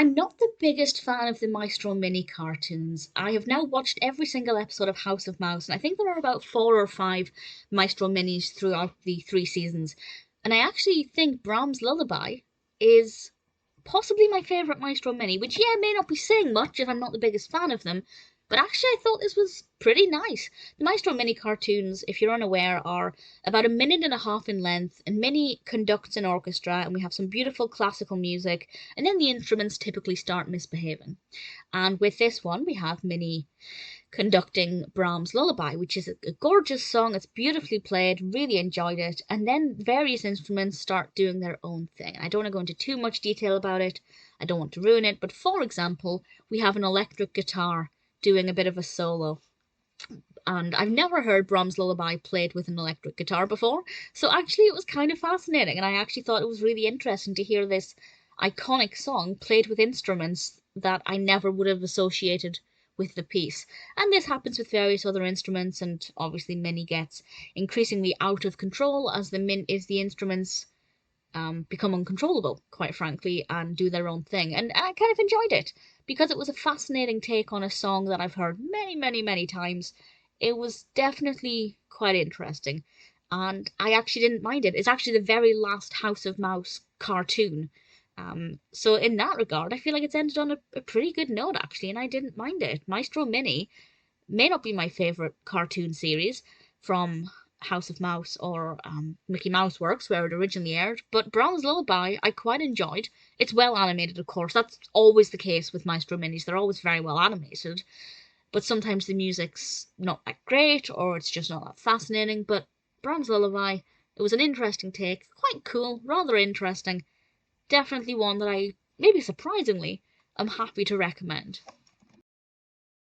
I'm not the biggest fan of the Maestro Mini cartoons. I have now watched every single episode of House of Mouse, and I think there are about 4 or 5 Maestro Minis throughout the 3 seasons. And I actually think Brahms Lullaby is possibly my favourite Maestro Mini, which, yeah, may not be saying much if I'm not the biggest fan of them, but actually I thought this was pretty nice. The Maestro Mini cartoons, if you're unaware, are about a minute and a half in length, and Minnie conducts an orchestra, and we have some beautiful classical music, and then the instruments typically start misbehaving. And with this one, we have Minnie conducting Brahms' Lullaby, which is a gorgeous song. It's beautifully played, really enjoyed it. And then various instruments start doing their own thing. I don't want to go into too much detail about it, I don't want to ruin it, but for example, we have an electric guitar doing a bit of a solo. And I've never heard Brahms' Lullaby played with an electric guitar before, so actually it was kind of fascinating, and I actually thought it was really interesting to hear this iconic song played with instruments that I never would have associated with the piece. And this happens with various other instruments, and obviously Minnie gets increasingly out of control as the instruments become uncontrollable, quite frankly, and do their own thing. And I kind of enjoyed it because it was a fascinating take on a song that I've heard many, many, many times. It was definitely quite interesting, and I actually didn't mind it. It's actually the very last House of Mouse cartoon. So in that regard, I feel like it's ended on a pretty good note actually, and I didn't mind it. Maestro Mini may not be my favorite cartoon series from House of Mouse or Mickey Mouse Works, where it originally aired, but Brahms Lullaby I quite enjoyed. It's well animated, of course. That's always the case with Maestro Minis. They're always very well animated, but sometimes the music's not that great or it's just not that fascinating. But Brahms Lullaby, it was an interesting take, quite cool, rather interesting. Definitely one that I, maybe surprisingly, am happy to recommend.